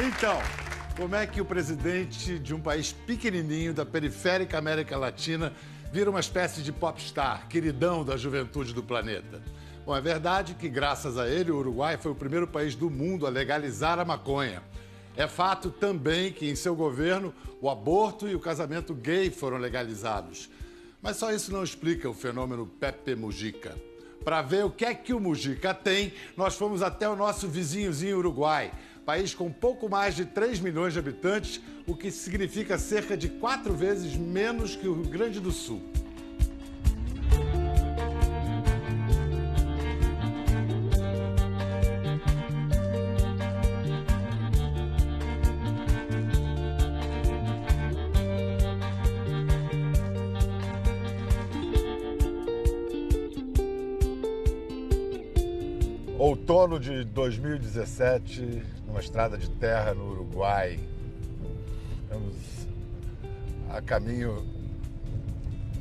Então, como é que o presidente de um país pequenininho da periférica América Latina vira uma espécie de popstar, queridão da juventude do planeta? Bom, é verdade que, graças a ele, o Uruguai foi o primeiro país do mundo a legalizar a maconha. É fato também que, em seu governo, o aborto e o casamento gay foram legalizados. Mas só isso não explica o fenômeno Pepe Mujica. Para ver o que é que o Mujica tem, nós fomos até o nosso vizinhozinho Uruguai, país com pouco mais de 3 milhões de habitantes, o que significa cerca de 4 vezes menos que o Rio Grande do Sul. Outono de 2017, numa estrada de terra no Uruguai. Estamos a caminho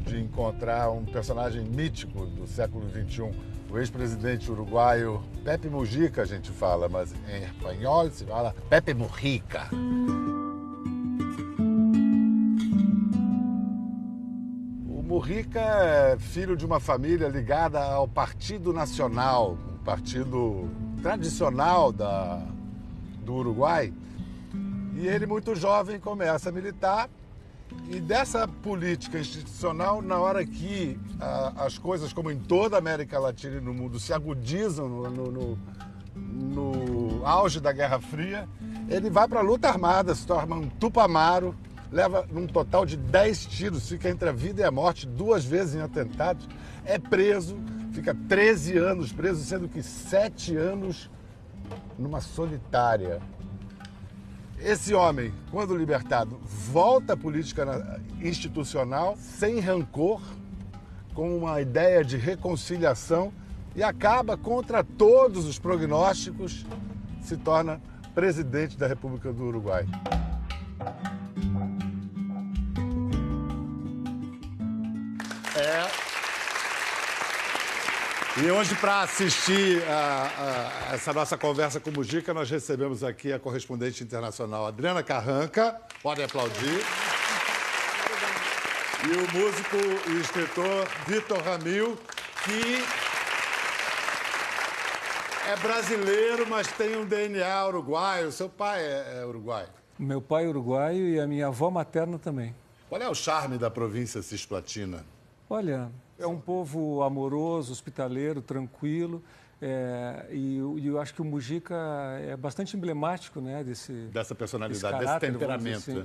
de encontrar um personagem mítico do século XXI, o ex-presidente uruguaio Pepe Mujica, a gente fala, mas em espanhol se fala Pepe Mujica. O Mujica é filho de uma família ligada ao Partido Nacional, partido tradicional do Uruguai, e ele, muito jovem, começa a militar, e dessa política institucional, na hora que as coisas, como em toda a América Latina e no mundo, se agudizam no auge da Guerra Fria, ele vai para a luta armada, se torna um tupamaro, leva um total de 10 tiros, fica entre a vida e a morte 2 vezes em atentados, é preso, fica 13 anos preso, sendo que 7 anos numa solitária. Esse homem, quando libertado, volta à política institucional, sem rancor, com uma ideia de reconciliação e acaba, contra todos os prognósticos, se torna presidente da República do Uruguai. E hoje, para assistir a essa nossa conversa com o Mujica, nós recebemos aqui a correspondente internacional Adriana Carranca, podem aplaudir, e o músico e escritor Vitor Ramil, que é brasileiro, mas tem um DNA uruguaio. Seu pai é uruguaio? Meu pai é uruguaio e a minha avó materna também. Qual é o charme da província cisplatina? Olha, é um povo amoroso, hospitaleiro, tranquilo, e eu acho que o Mujica é bastante emblemático, né, dessa personalidade, desse caráter, desse temperamento. Assim,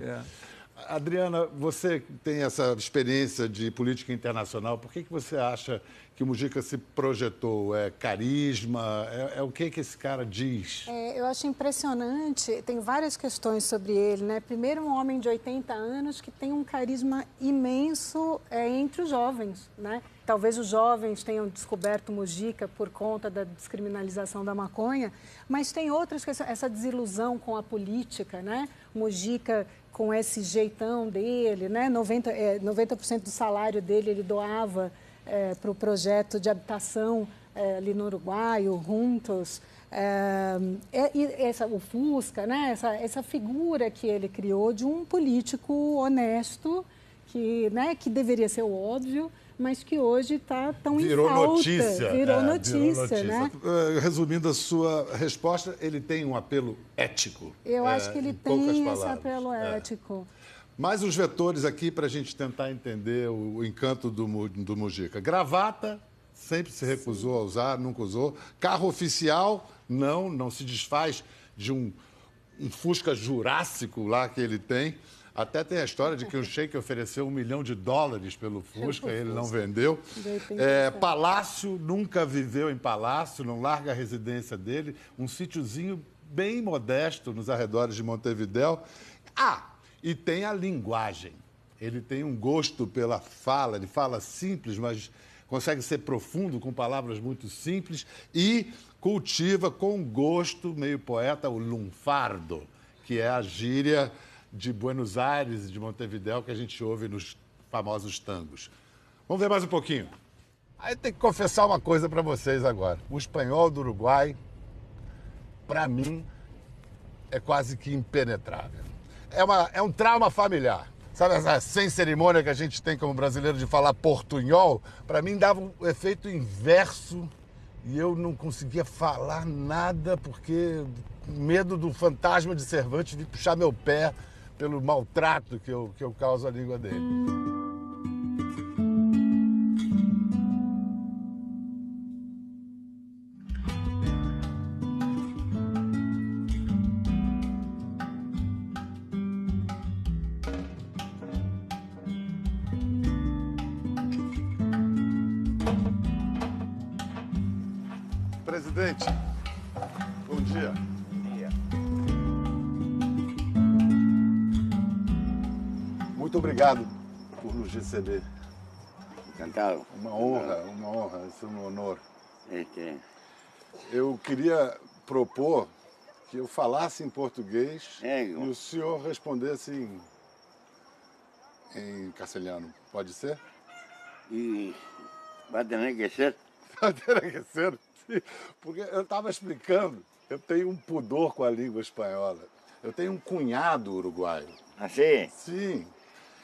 Adriana, você tem essa experiência de política internacional. Por que você acha que o Mujica se projetou? É carisma? É o que esse cara diz? Eu acho impressionante. Tem várias questões sobre ele, né? Primeiro, um homem de 80 anos que tem um carisma imenso entre os jovens, né? Talvez os jovens tenham descoberto o Mujica por conta da descriminalização da maconha, mas tem outras questões, essa desilusão com a política, né? Mujica com esse jeitão dele, né? 90% do salário dele ele doava para o projeto de habitação ali no Uruguai, o Juntos, o Fusca, né? Essa figura que ele criou de um político honesto, que deveria ser o óbvio, mas que hoje está tão em falta. Virou notícia, né? Resumindo a sua resposta, ele tem um apelo ético. Eu acho que ele tem esse apelo ético. Mais os vetores aqui para a gente tentar entender o encanto do Mujica. Gravata, sempre se recusou a usar, nunca usou. Carro oficial, não se desfaz de um Fusca Jurássico lá que ele tem. Até tem a história de que o Sheik ofereceu $1 milhão pelo Fusca, ele não vendeu. Palácio, nunca viveu em palácio, não larga a residência dele. Um sítiozinho bem modesto nos arredores de Montevidéu. E tem a linguagem. Ele tem um gosto pela fala, ele fala simples, mas consegue ser profundo com palavras muito simples e cultiva com gosto, meio poeta, o lunfardo, que é a gíria de Buenos Aires e de Montevidéu que a gente ouve nos famosos tangos. Vamos ver mais um pouquinho. Aí tem que confessar uma coisa para vocês agora. O espanhol do Uruguai, para mim, é quase que impenetrável. É um trauma familiar. Sabe essa sem cerimônia que a gente tem como brasileiro de falar portunhol? Para mim dava um efeito inverso e eu não conseguia falar nada porque medo do fantasma de Cervantes vir puxar meu pé pelo maltrato que eu causo à língua dele. Presidente, bom dia. Bom dia. Muito obrigado por nos receber. Encantado. Uma honra, isso é um honor. Este, Eu queria propor que eu falasse em português É, e o senhor respondesse em castelhano. Pode ser? y va a tener que ser. Terá que ser. Sim, porque eu estava explicando, eu tenho um pudor com a língua espanhola. Eu tenho um cunhado uruguaio. ¿Así? Sim.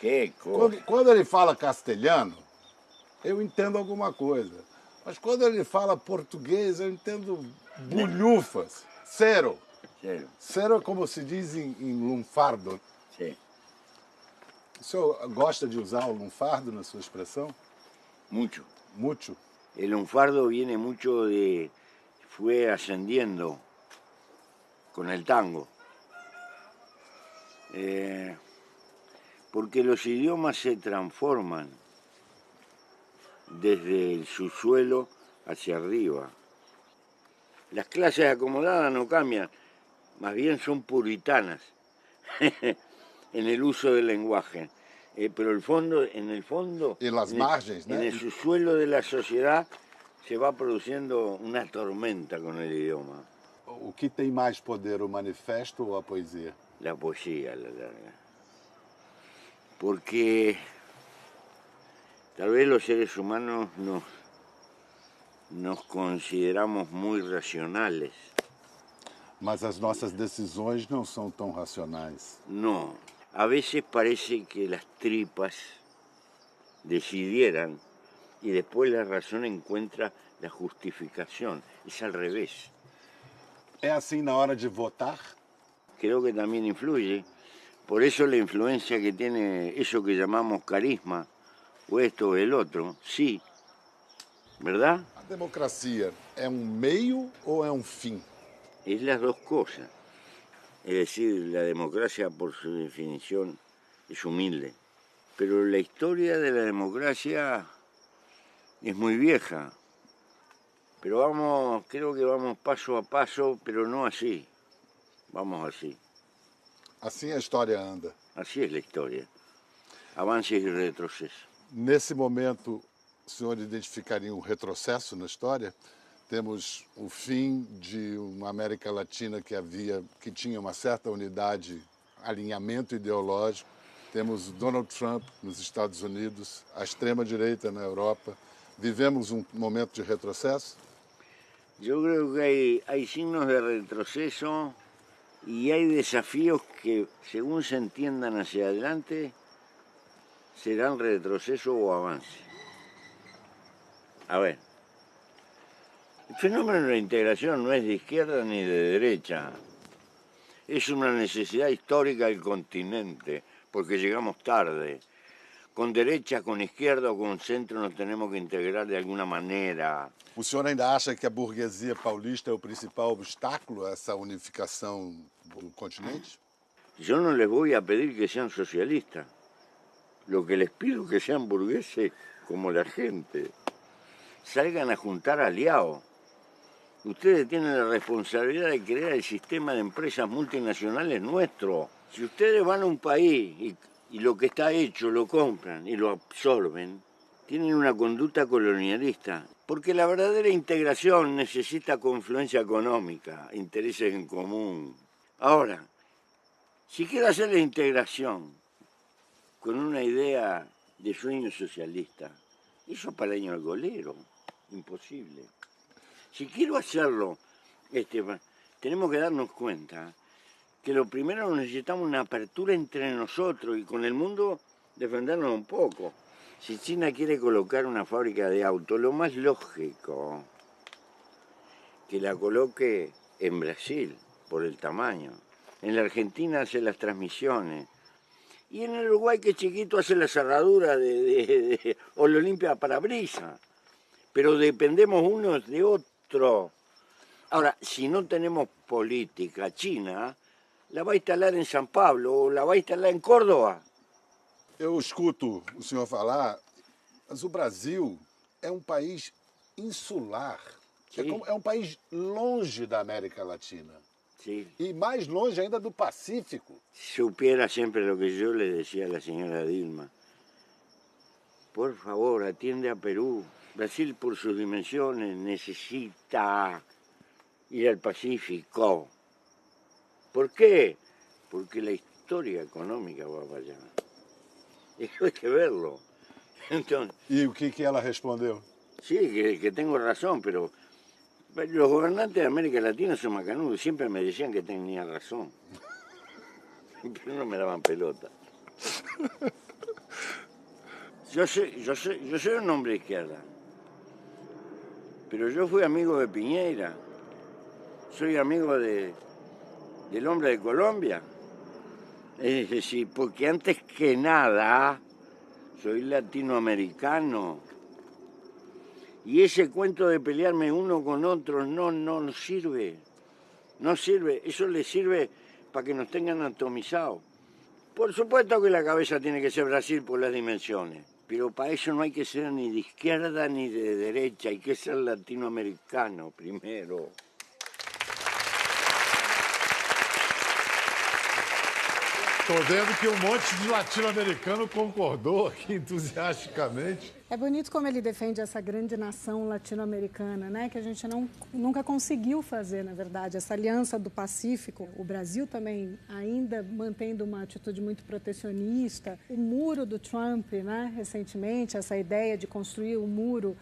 ¿Qué cosa? Quando ele fala castelhano, eu entendo alguma coisa. Mas quando ele fala português, eu entendo bulhufas. Cero. Cero. Cero é como se diz em lunfardo. Sí. O senhor gosta de usar o lunfardo na sua expressão? Mucho. Mucho. El lunfardo viene mucho de... Fue ascendiendo con el tango. Porque los idiomas se transforman desde el subsuelo hacia arriba. Las clases acomodadas no cambian, más bien son puritanas en el uso del lenguaje. Pero en el fondo, Y las margens, ¿no? en el subsuelo de la sociedad se va produciendo una tormenta con el idioma. O que tem mais poder, o manifesto ou a poesia? La poesía a la larga. Porque tal vez los seres humanos nos consideramos muy racionales. Mas as nossas decisões não são tão racionais. No, a veces parece que las tripas decidieran y después la razón encuentra la justificación. Es al revés. É assim na hora de votar? Creo que también influye. Por eso la influencia que tiene eso que llamamos carisma, o esto o el otro, sí. ¿Verdad? A democracia é um meio ou é um fim? Es las dos cosas. Es decir, la democracia por su definición es humilde. Pero la historia de la democracia es muy vieja. Pero creo que vamos paso a paso, pero no así. Vamos así. Assim a história anda. Así es la historia. Avances y retrocesos. Nesse momento, o senhor identificaria um retrocesso na história? Temos o fim de uma América Latina que tinha uma certa unidade, alinhamento ideológico. Temos Donald Trump nos Estados Unidos, a extrema-direita na Europa. Vivemos um momento de retrocesso? Yo creo que hay signos de retroceso y hay desafíos que, según se entiendan hacia adelante, serán retroceso o avance. A ver, el fenómeno de la integración no es de izquierda ni de derecha. Es una necesidad histórica del continente, porque llegamos tarde. Con derecha, con izquierda o con centro nos tenemos que integrar de alguna manera. O senhor ainda acha que a burguesia paulista é o principal obstáculo a essa unificação do continente? Yo no les voy a pedir que sean socialistas. Lo que les pido es que sean burgueses como la gente. Salgan a juntar aliados. Ustedes tienen la responsabilidad de crear el sistema de empresas multinacionales nuestro. Si ustedes van a un país y lo que está hecho lo compran y lo absorben, tienen una conducta colonialista. Porque la verdadera integración necesita confluencia económica, intereses en común. Ahora, si quiero hacer la integración con una idea de sueño socialista, eso para el año algolero, imposible. Si quiero hacerlo, tenemos que darnos cuenta que lo primero necesitamos una apertura entre nosotros y con el mundo defendernos un poco. Si China quiere colocar una fábrica de autos, lo más lógico que la coloque en Brasil, por el tamaño. En la Argentina hace las transmisiones. Y en el Uruguay, que chiquito, hace la cerradura o lo limpia parabrisas. Pero dependemos unos de otros. Ahora, si no tenemos política, China la va a instalar en San Pablo o la va a instalar en Córdoba. Eu escuto o senhor falar, mas o Brasil é um país insular. Sim. É um país longe da América Latina. Sí. E mais longe ainda do Pacífico. Si supiera siempre lo que yo le decía a la señora Dilma. Por favor, atiende a Perú. Brasil, por sus dimensiones, necesita ir al Pacífico. ¿Por qué? Porque la historia económica va para allá. Eso hay que verlo. Entonces, E o que ela respondeu? sí, que tengo razón, pero los gobernantes de América Latina son macanudos. Siempre me decían que tenía razón. Pero no me daban pelota. Yo soy un hombre de izquierda. Pero yo fui amigo de Piñera. Soy amigo del hombre de Colombia. Es decir, porque antes que nada soy latinoamericano. Y ese cuento de pelearme uno con otro no sirve. No sirve. Eso le sirve para que nos tengan atomizados. Por supuesto que la cabeza tiene que ser Brasil por las dimensiones. Pero para eso no hay que ser ni de izquierda ni de derecha. Hay que ser latinoamericano primero. Estou vendo que um monte de latino-americano concordou aqui entusiasticamente. É bonito como ele defende essa grande nação latino-americana, né? Que a gente nunca conseguiu fazer, na verdade. Essa aliança do Pacífico, o Brasil também ainda mantendo uma atitude muito protecionista. O muro do Trump, né? Recentemente, essa ideia de construir o muro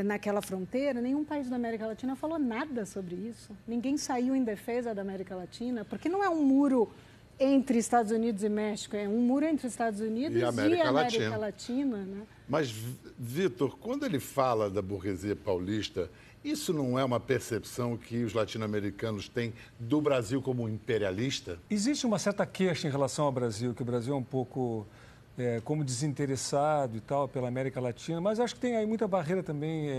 naquela fronteira, nenhum país da América Latina falou nada sobre isso. Ninguém saiu em defesa da América Latina, porque não é um muro entre Estados Unidos e México, é um muro entre Estados Unidos e América Latina, né? Mas, Vitor, quando ele fala da burguesia paulista, isso não é uma percepção que os latino-americanos têm do Brasil como imperialista? Existe uma certa queixa em relação ao Brasil, que o Brasil é um pouco como desinteressado e tal pela América Latina, mas acho que tem aí muita barreira também,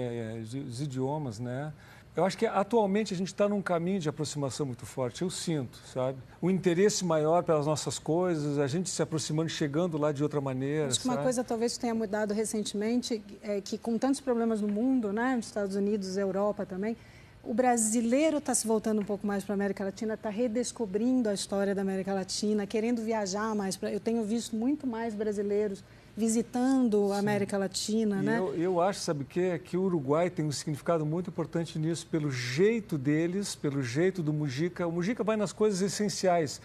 os idiomas, né? Eu acho que atualmente a gente está num caminho de aproximação muito forte, eu sinto, sabe? O interesse maior pelas nossas coisas, a gente se aproximando, chegando lá de outra maneira. Acho que uma coisa talvez tenha mudado recentemente é que com tantos problemas no mundo, né, nos Estados Unidos, Europa também, o brasileiro está se voltando um pouco mais para a América Latina, está redescobrindo a história da América Latina, querendo viajar mais. Eu tenho visto muito mais brasileiros visitando a América Latina, né? Eu acho, sabe o quê? Que o Uruguai tem um significado muito importante nisso, pelo jeito deles, pelo jeito do Mujica. O Mujica vai nas coisas essenciais.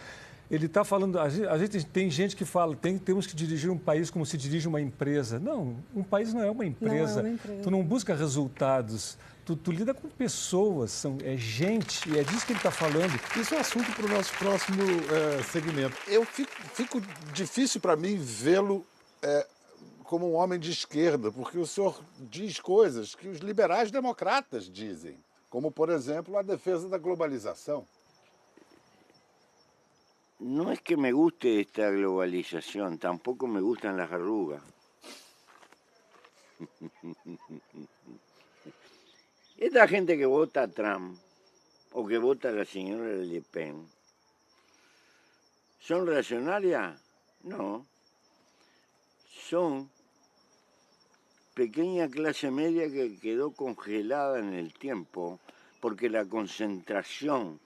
Ele está falando, a gente tem gente que fala, temos que dirigir um país como se dirige uma empresa. Não, um país não é uma empresa. Não é uma empresa. Tu não busca resultados. Tu lida com pessoas, é gente, e é disso que ele está falando. Isso é um assunto para o nosso próximo segmento. Eu fico difícil para mim vê-lo como um homem de esquerda, porque o senhor diz coisas que os liberais democratas dizem, como, por exemplo, a defesa da globalização. No es que me guste esta globalización, tampoco me gustan las arrugas. Esta gente que vota a Trump o que vota a la señora Le Pen, ¿son reaccionarias? No. Son pequeña clase media que quedó congelada en el tiempo porque la concentración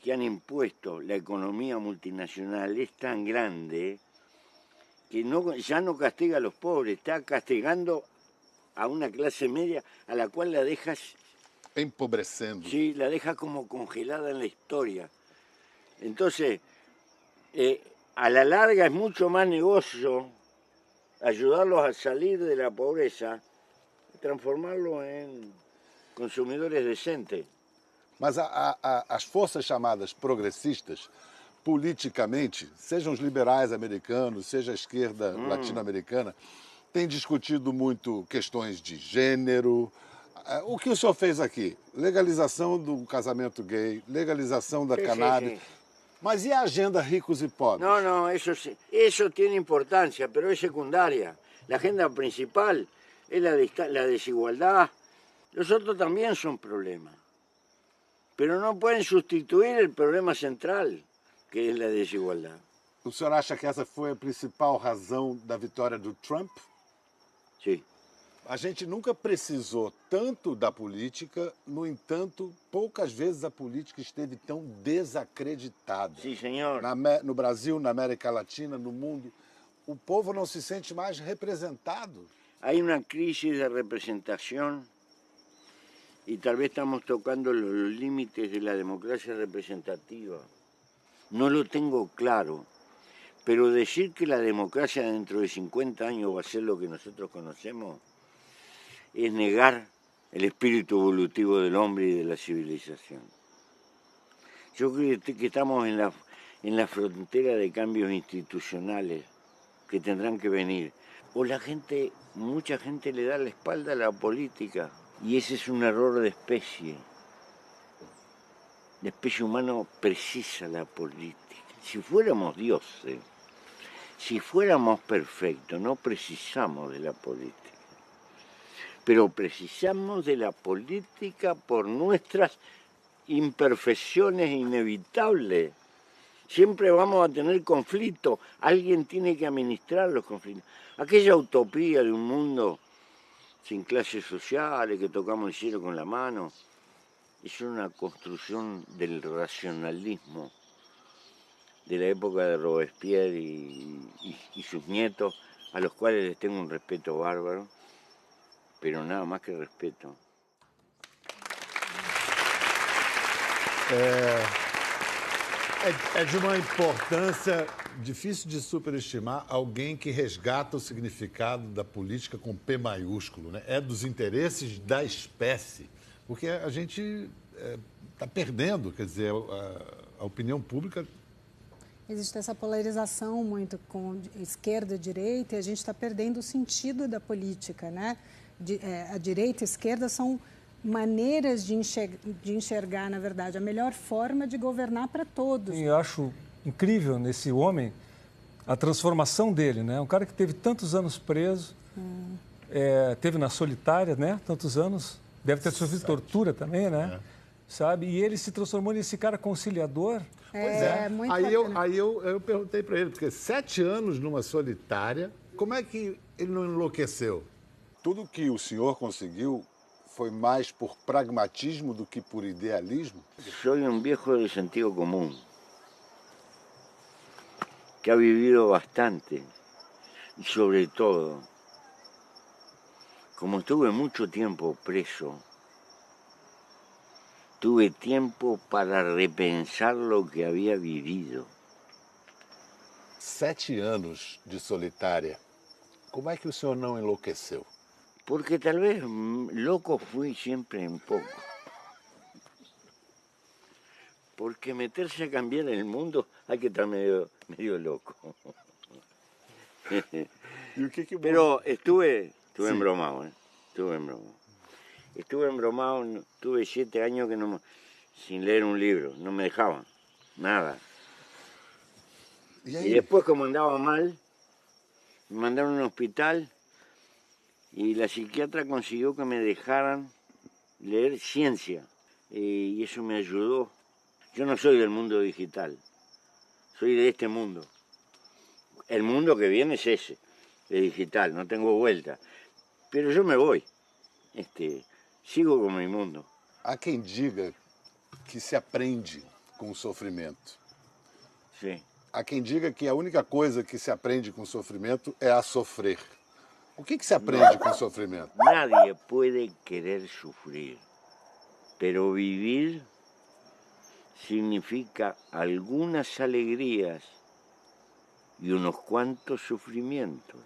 que han impuesto la economía multinacional es tan grande que ya no castiga a los pobres, está castigando a una clase media a la cual la dejas Empobrecendo. Sí, la deja como congelada en la historia. Entonces, a la larga es mucho más negocio ayudarlos a salir de la pobreza y transformarlos en consumidores decentes. Mas as forças chamadas progressistas, politicamente, sejam os liberais americanos, seja a esquerda latino-americana, têm discutido muito questões de gênero. O que o senhor fez aqui? Legalização do casamento gay, legalização da cannabis. Sí. Mas e a agenda ricos e pobres? No, no, eso, eso tiene importancia, pero es secundaria. La agenda principal es la desigualdad. Los otros también son problemas, pero no pueden sustituir el problema central, que es la desigualdad. O senhor acha que essa foi a principal razão da vitória do Trump? Sí. A gente nunca precisou tanto da política, no entanto, poucas vezes a política esteve tão desacreditada. Sí, señor. No Brasil, na América Latina, no mundo, o povo não se sente mais representado. Hay una crisis de representación y tal vez estamos tocando los límites de la democracia representativa. No lo tengo claro, pero decir que la democracia dentro de 50 años va a ser lo que nosotros conocemos es negar el espíritu evolutivo del hombre y de la civilización. Yo creo que estamos en la frontera de cambios institucionales que tendrán que venir. O mucha gente le da la espalda a la política, y ese es un error de especie. La especie humana precisa la política. Si fuéramos dioses, si fuéramos perfectos, no precisamos de la política. Pero precisamos de la política por nuestras imperfecciones inevitables. Siempre vamos a tener conflictos, alguien tiene que administrar los conflictos. Aquella utopía de un mundo sin clases sociales, que tocamos el cielo con la mano, es una construcción del racionalismo de la época de Robespierre y sus nietos, a los cuales les tengo un respeto bárbaro, pero nada más que respeto. É de uma importância difícil de superestimar alguém que resgata o significado da política com P maiúsculo, né? É dos interesses da espécie, porque a gente está perdendo, quer dizer, a opinião pública. Existe essa polarização muito com esquerda e direita, e a gente está perdendo o sentido da política, né? A direita e a esquerda são maneiras de enxergar, na verdade, a melhor forma de governar para todos. E eu acho incrível nesse homem a transformação dele, né? Um cara que teve tantos anos preso, teve na solitária, né? Tantos anos, deve ter sofrido tortura também, né? Sabe? E ele se transformou nesse cara conciliador. Muito Aí eu perguntei para ele, porque 7 anos numa solitária, como é que ele não enlouqueceu? Tudo que o senhor conseguiu foi mais por pragmatismo do que por idealismo? Soy un viejo de sentido común, que ha vivido bastante, y sobre todo, como estuve mucho tiempo preso, tuve tiempo para repensar lo que había vivido. 7 anos de solitária. Como é que o senhor não enlouqueceu? Porque tal vez loco fui siempre un poco. Porque meterse a cambiar el mundo hay que estar medio loco. Pero estuve embromado, estuve embromado. Estuve embromado, tuve 7 años que sin leer un libro, no me dejaban, nada. Y después, como andaba mal, me mandaron a un hospital y la psiquiatra consiguió que me dejaran leer ciencia y eso me ayudó. Yo no soy del mundo digital, soy de este mundo. El mundo que viene es ese, de digital, no tengo vuelta. Pero yo me voy, sigo con mi mundo. Há quem diga que se aprende com o sofrimento. Sí. Há quem diga que a única coisa que se aprende com o sofrimento é a sofrer. O que se aprende com o sofrimento? Nadie puede querer sufrir, pero vivir significa algunas alegrías y unos cuantos sufrimientos.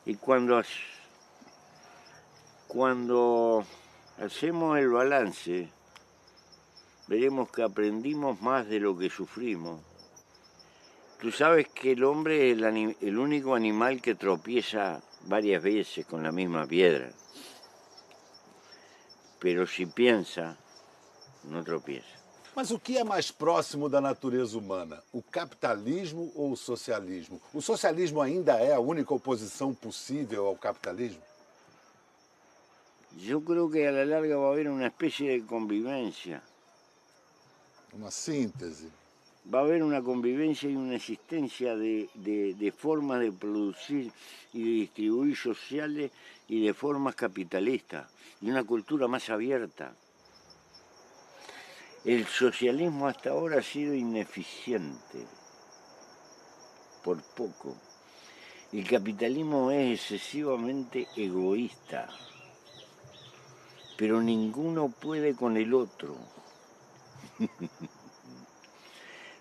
Y cuando hacemos el balance, veremos que aprendimos más de lo que sufrimos. Tú sabes que el hombre es el único animal que tropieza varias veces con la misma piedra. Pero si piensa, não tropeça. Mas o que é mais próximo da natureza humana? O capitalismo ou o socialismo? O socialismo ainda é a única oposição possível ao capitalismo? Yo creo que a la larga va a haber una especie de convivencia. Uma síntese. Va a haber una convivencia y una existencia de formas de producir y de distribuir sociales y de formas capitalistas, y una cultura más abierta. El socialismo hasta ahora ha sido ineficiente, por poco. El capitalismo es excesivamente egoísta, pero ninguno puede con el otro.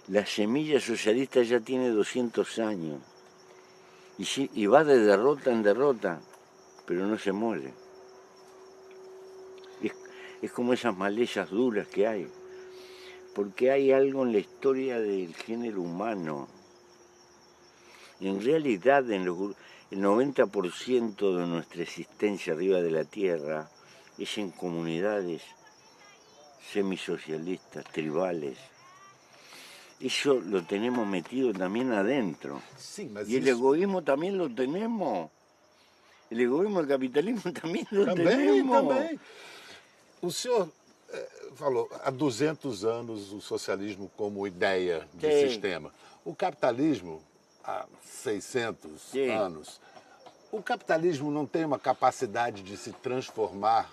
La semilla socialista ya tiene 200 años y va de derrota en derrota, pero no se muere. Es como esas malezas duras que hay, porque hay algo en la historia del género humano. En realidad, el 90% de nuestra existencia arriba de la Tierra es en comunidades semisocialistas, tribales. Eso lo tenemos metido también adentro. Sim, mas Y el egoísmo también lo tenemos. El egoísmo, el capitalismo también lo tenemos. Também. O senhor falou, há 200 anos o socialismo como ideia de Sim. sistema. O capitalismo, há 600 Sim. anos. O capitalismo não tem uma capacidade de se transformar,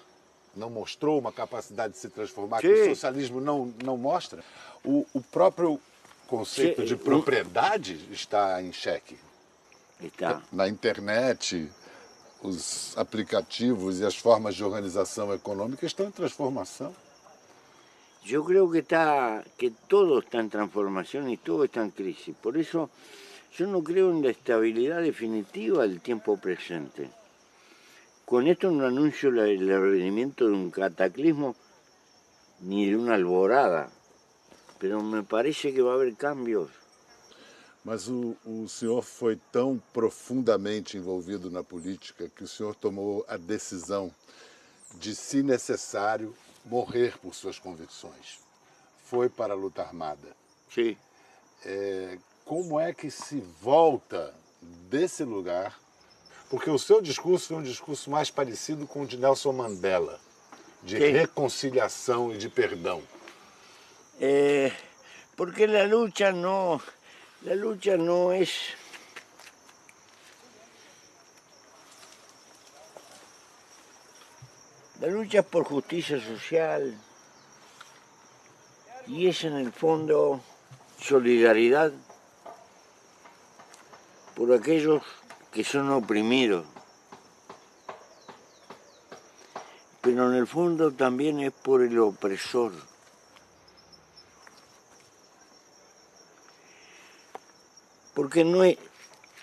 não mostrou uma capacidade de se transformar, que o Sim. socialismo não mostra. O próprio conceito Sim. de propriedade está em xeque. Está. Na internet, os aplicativos e as formas de organização econômica estão em transformação. Yo creo que todo está en transformación y todo está en crisis. Por eso yo no creo en la estabilidad definitiva del tiempo presente. Con esto no anuncio el advenimiento de un cataclismo ni de una alborada, pero me parece que va a haber cambios. Mas o senhor foi tão profundamente envolvido na política que o senhor tomou a decisão de, se necessário, morrer por suas convicções. Foi para a luta armada. Sí. Como é que se volta desse lugar? Porque o seu discurso foi um discurso mais parecido com o de Nelson Mandela, de Sim. reconciliação e de perdão. Porque la lucha no es... La lucha es por justicia social y es en el fondo solidaridad por aquellos que son oprimidos. Pero en el fondo también es por el opresor. Porque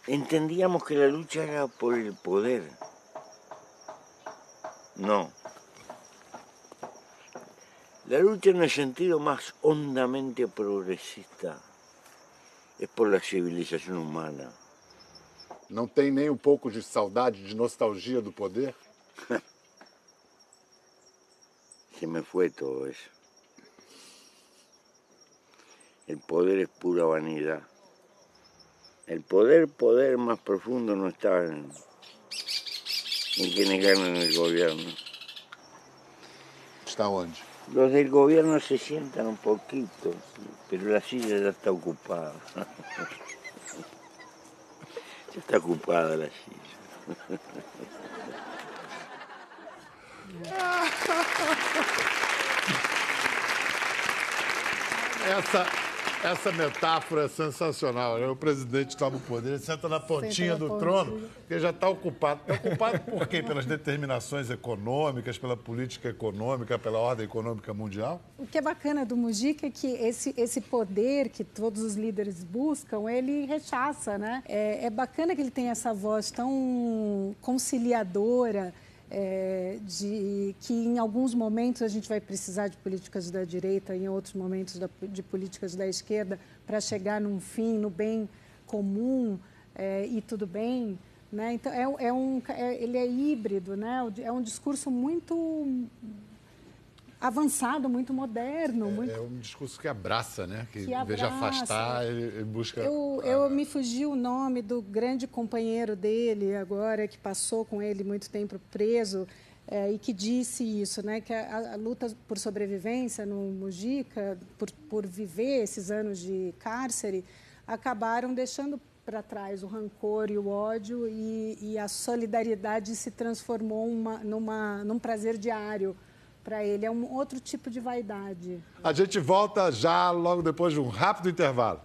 entendíamos que la lucha era por el poder. No. La lucha en el sentido más hondamente progresista es por la civilización humana. Não tem nem um pouco de saudade, de nostalgia do poder? Se me fue todo eso. El poder es pura vanidad. El poder más profundo no está en quienes ganan el gobierno. Está onde? Los del gobierno se sientan un poquito, pero la silla ya está ocupada. Ya está ocupada la silla. Essa metáfora é sensacional, né? O presidente toma o poder, ele senta na pontinha do trono, porque já está ocupado. Está ocupado por quê? Pelas determinações econômicas, pela política econômica, pela ordem econômica mundial? O que é bacana do Mujica é que esse poder que todos os líderes buscam, ele rechaça, né? É bacana que ele tenha essa voz tão conciliadora, de que em alguns momentos a gente vai precisar de políticas da direita, em outros momentos de políticas da esquerda, para chegar num fim, no bem comum e tudo bem. Né? Então, ele é híbrido, né? É um discurso muito avançado, muito moderno. É um discurso que abraça, né? Que, em vez de abraça. afastar, ele busca... Me fugiu o nome do grande companheiro dele agora, que passou com ele muito tempo preso, e que disse isso, né? Que a luta por sobrevivência no Mujica, por viver esses anos de cárcere, acabaram deixando para trás o rancor e o ódio, e a solidariedade se transformou num prazer diário para ele. É um outro tipo de vaidade. A gente volta já logo depois de um rápido intervalo.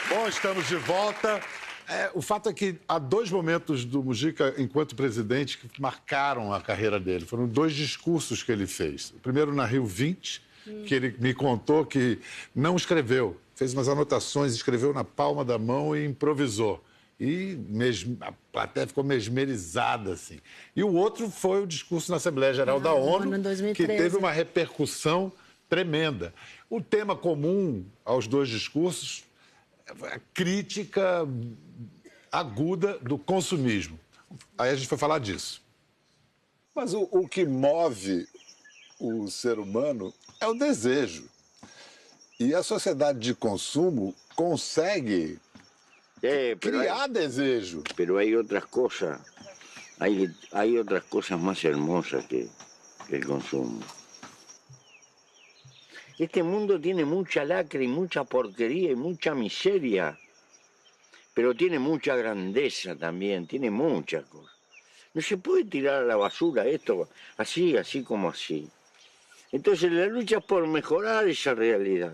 Bom, estamos de volta. O fato é que há dois momentos do Mujica, enquanto presidente, que marcaram a carreira dele. Foram dois discursos que ele fez. O primeiro na Rio 20, que ele me contou que não escreveu. Fez umas anotações, escreveu na palma da mão e improvisou. E a plateia ficou mesmerizada, assim. E o outro foi o discurso na Assembleia Geral da ONU, que teve uma repercussão tremenda. O tema comum aos dois discursos, a crítica aguda do consumismo. Aí a gente foi falar disso. Mas o que move o ser humano é o desejo. E a sociedade de consumo consegue criar desejo. Pero hay otras cosas, hay otras cosas más hermosas que el consumo. Este mundo tiene mucha lacra y mucha porquería y mucha miseria, pero tiene mucha grandeza también, tiene muchas cosas. No se puede tirar a la basura esto así como así. Entonces la lucha es por mejorar esa realidad,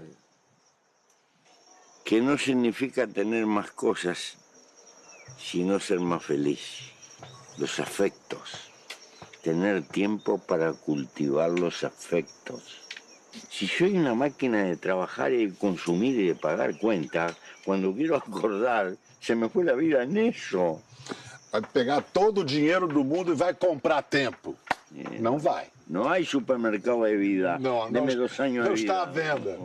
que no significa tener más cosas, sino ser más feliz. Los afectos, tener tiempo para cultivar los afectos. Si soy una máquina de trabajar y de consumir y de pagar cuentas, cuando quiero acordar, se me fue la vida en eso. Vai pegar todo o dinheiro do mundo e vai comprar tempo. Não vai. No hay supermercado de vida. Não, Deme 2 años não de vida. está à venda.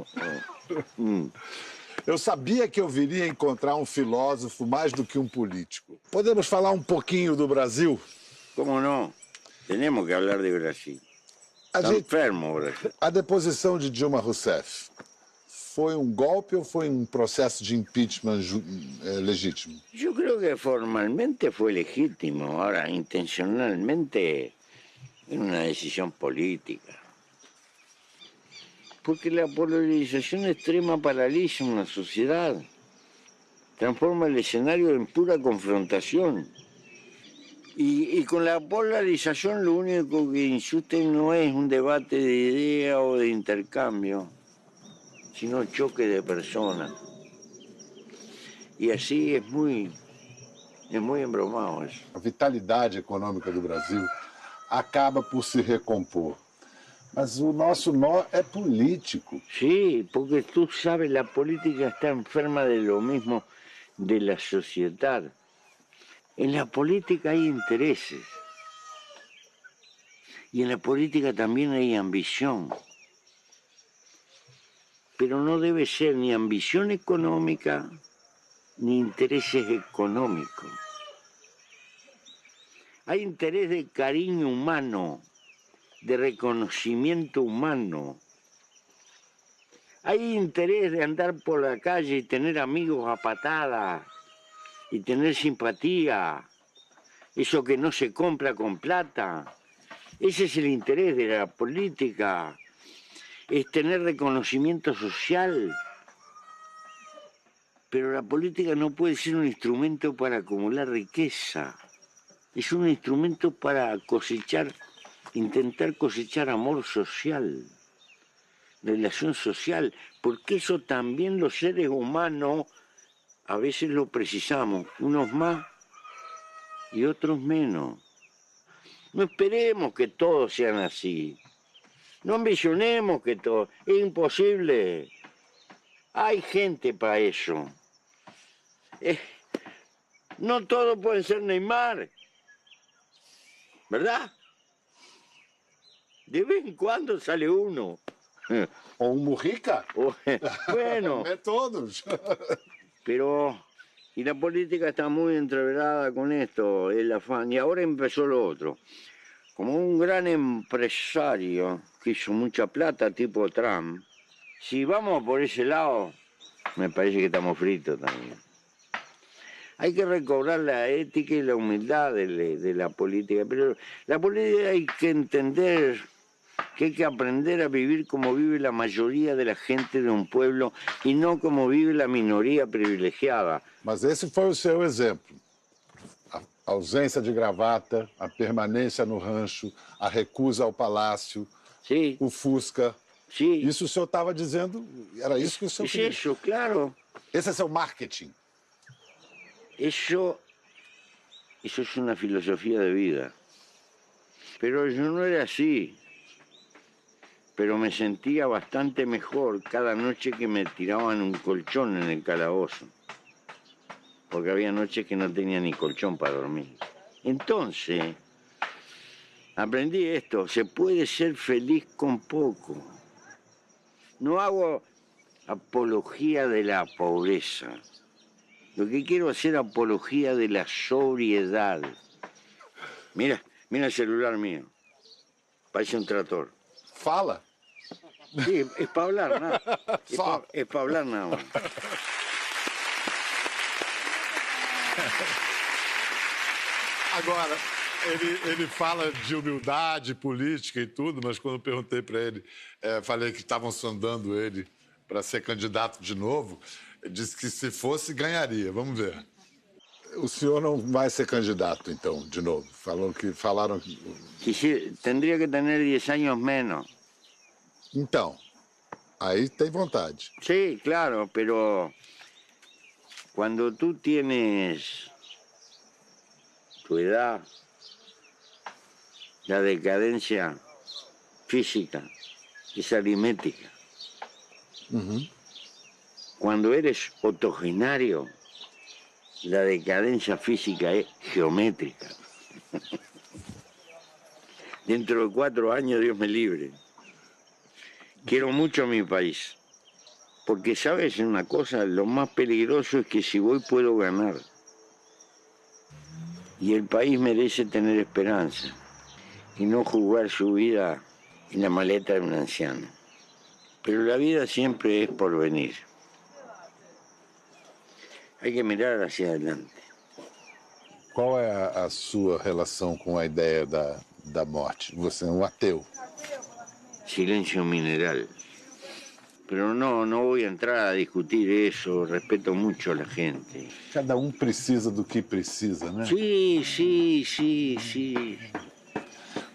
Eu sabia que eu viria encontrar um filósofo mais do que um político. Podemos falar um pouquinho do Brasil? ¿Cómo no? Tenemos que hablar de Brasil. Está enfermo, Brasil. A deposição de Dilma Rousseff foi um golpe ou foi um processo de impeachment legítimo? Yo creo que formalmente fue legítimo, ahora intencionalmente es una decisión política. Porque la polarización extrema paraliza una sociedad, transforma el escenario en pura confrontación. Y con la polarización lo único que insuste no es un debate de idea o de intercambio, sino choque de personas. Y así es muy embromado eso. A vitalidade econômica do Brasil acaba por se recompor. Mas o nosso nó é político. Sí, porque tú sabes, la política está enferma de lo mismo de la sociedad. En la política hay intereses. Y en la política también hay ambición. Pero no debe ser ni ambición económica ni intereses económicos. Hay interés de cariño humano, de reconocimiento humano. Hay interés de andar por la calle y tener amigos a patadas y tener simpatía, eso que no se compra con plata. Ese es el interés de la política, es tener reconocimiento social. Pero la política no puede ser un instrumento para acumular riqueza. Es un instrumento para cosechar, intentar cosechar amor social, relación social, porque eso también los seres humanos a veces lo precisamos, unos más y otros menos. No esperemos que todos sean así. No ambicionemos que todos. Es imposible. Hay gente para eso. No todos pueden ser Neymar. ¿Verdad? De vez en cuando sale uno. O um Mujica? Bueno, Não é todos. pero... Y la política está muy entreverada con esto, el afán. Y ahora empezó lo otro. Como un gran empresario que hizo mucha plata, tipo Trump, si vamos por ese lado, me parece que estamos fritos también. Hay que recobrar la ética y la humildad de la política, pero la política hay que entender que hay que aprender a vivir como vive la mayoría de la gente de un pueblo y no como vive la minoría privilegiada. Mas esse foi o seu exemplo. A ausência de gravata, a permanência no rancho, a recusa ao palácio, Sí, o Fusca. sí. Isso o senhor estava dizendo, era isso que o senhor Es queria. eso, claro. Esse é seu marketing. Eso es una filosofía de vida. Pero yo no era así. Pero me sentía bastante mejor cada noche que me tiraban un colchón en el calabozo. Porque había noches que no tenía ni colchón para dormir. Entonces, aprendí esto, se puede ser feliz con poco. No hago apología de la pobreza. Lo que quiero es hacer apología de la sobriedad. Mira el celular mío. Parece un tractor. Fala. Sí, es para hablar, nada. Fala. Es para hablar nada más. Agora, ele fala de humildade política e tudo, mas quando eu perguntei para ele, falei que estavam sondando ele para ser candidato de novo, ele disse que se fosse, ganharia. Vamos ver. O senhor não vai ser candidato, então, de novo. Falaram que... Tendría que tener 10 años menos. Então, aí tem vontade. Sí, claro, pero cuando tú tienes tu edad, la decadencia física es aritmética. Cuando eres octogenario, la decadencia física es geométrica. Dentro de 4 años, Dios me libre. Quiero mucho a mi país, porque sabes una cosa, lo más peligroso es que si voy puedo ganar. Y el país merece tener esperanza y no jugar su vida en la maleta de un anciano. Pero la vida siempre es por venir. Hay que mirar hacia adelante. Qual é a sua relação com a ideia da morte? Você é um ateu. Silencio mineral. Pero no voy a entrar a discutir eso, respeto mucho a la gente. Cada um precisa do que precisa, né? Sí.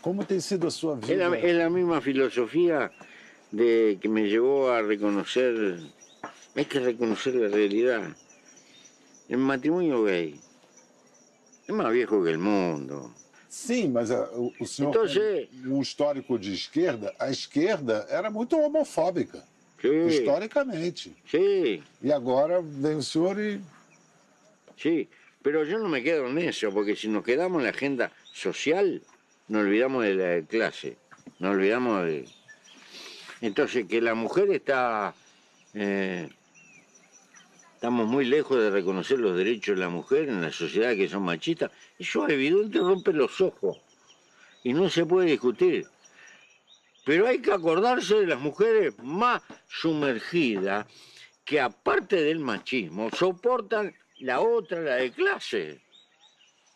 Como tem sido a sua vida? Es la misma filosofía de que me llevó a reconocer, hay que reconocer la realidad. El matrimonio gay es más viejo que el mundo. Sim, mas o senhor, Então, com um histórico de esquerda, a esquerda era muito homofóbica, historicamente. Sí, E agora vem o senhor e... sí, pero yo no me quedo en eso, porque si nos quedamos en la agenda social, nos olvidamos de la clase, nos olvidamos de... Entonces, que la mujer está... estamos muy lejos de reconocer los derechos de la mujer en la sociedad que son machistas. Eso es evidente, rompe los ojos y no se puede discutir. Pero hay que acordarse de las mujeres más sumergidas que aparte del machismo soportan la otra, la de clase.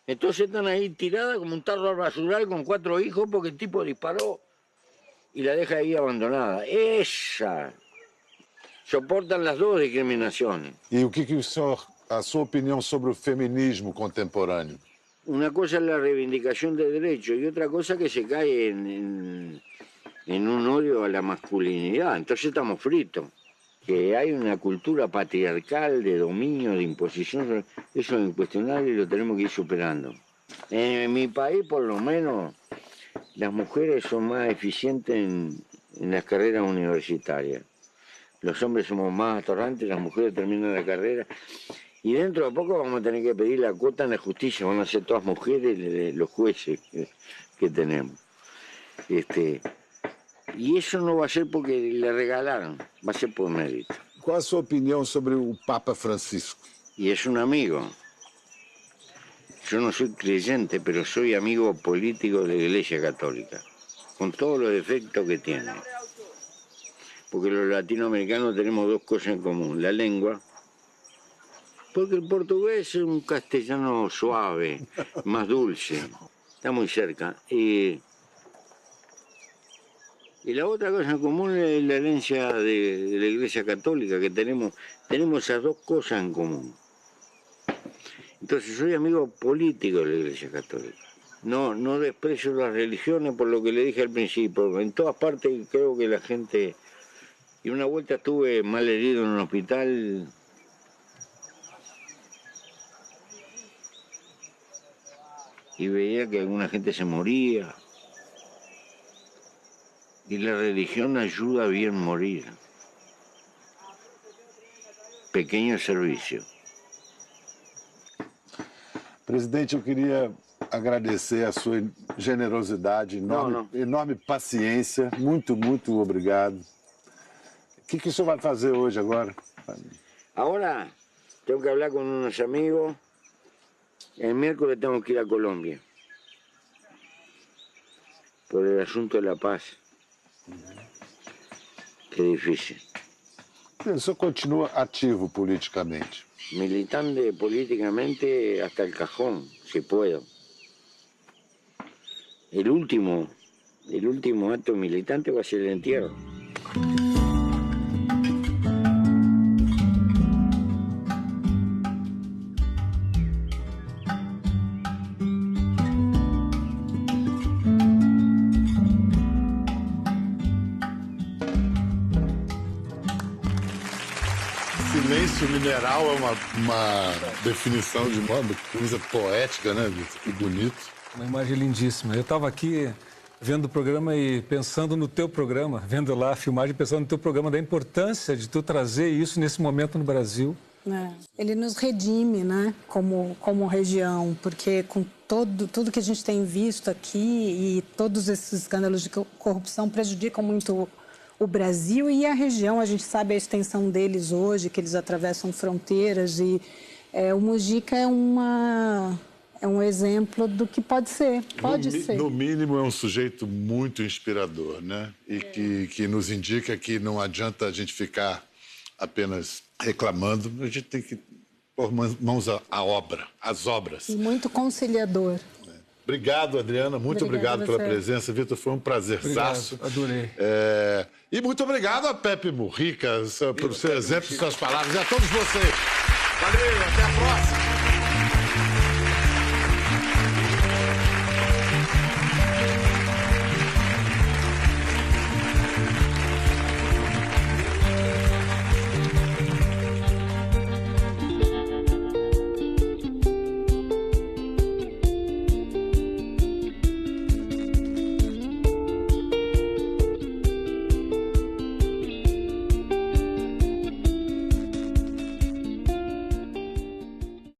Entonces están ahí tiradas como un tarro al basural con 4 hijos porque el tipo disparó y la deja ahí abandonada. Esa. Soportan las 2 discriminaciones. E o que o senhor, a sua opinião sobre o feminismo contemporâneo? Una cosa es la reivindicación de derechos y otra cosa que se cae en un odio a la masculinidad. Entonces estamos fritos. Que hay una cultura patriarcal de dominio, de imposición, eso es incuestionable y lo tenemos que ir superando. En mi país, por lo menos, las mujeres son más eficientes en las carreras universitarias. Los hombres somos más atorrantes, las mujeres terminan la carrera. Y dentro de poco vamos a tener que pedir la cuota en la justicia, van a ser todas mujeres los jueces que tenemos. Y eso no va a ser porque le regalaron, va a ser por mérito. Qual a sua opinião sobre o Papa Francisco? Y es un amigo. Yo no soy creyente, pero soy amigo político de la Iglesia Católica, con todos los defectos que tiene. Porque los latinoamericanos tenemos dos cosas en común, la lengua, porque el portugués es un castellano suave, más dulce, está muy cerca. Y la otra cosa en común es la herencia de la Iglesia Católica, que tenemos esas dos cosas en común. Entonces soy amigo político de la Iglesia Católica. No desprecio las religiones por lo que le dije al principio. En todas partes creo que la gente... Y una vuelta estuve mal herido en un hospital. Y veía que alguna gente se moría. Y la religión ayuda a bien morir. Pequeño serviço. Presidente, eu queria agradecer a sua generosidade, enorme paciência. Muito, muito obrigado. O que o senhor vai fazer hoje agora? Ahora tengo que hablar con unos amigos. El miércoles tengo que ir a Colombia. Por el asunto de la paz. Que difícil. O senhor continua ativo politicamente? Militante políticamente hasta el cajón, si puedo. El último acto militante va a ser el entierro. Silêncio mineral é uma definição de uma coisa poética, né, Vitor? Que bonito. Uma imagem lindíssima. Eu estava aqui vendo o programa e pensando no teu programa, vendo lá a filmagem, pensando no teu programa, da importância de tu trazer isso nesse momento no Brasil. Ele nos redime, né, como região, porque com tudo que a gente tem visto aqui e todos esses escândalos de corrupção prejudicam muito o Brasil e a região. A gente sabe a extensão deles hoje, que eles atravessam fronteiras e o Mujica é um exemplo do que pode ser. No mínimo, é um sujeito muito inspirador, né? E que nos indica que não adianta a gente ficar apenas reclamando, a gente tem que pôr mãos à obra, às obras. E muito conciliador. Obrigado, Adriana. Muito obrigado pela presença. Vitor, foi um prazerzaço. Adorei. E muito obrigado a Pepe Mujica, por seu exemplo e suas palavras. E a todos vocês. Valeu, até a próxima.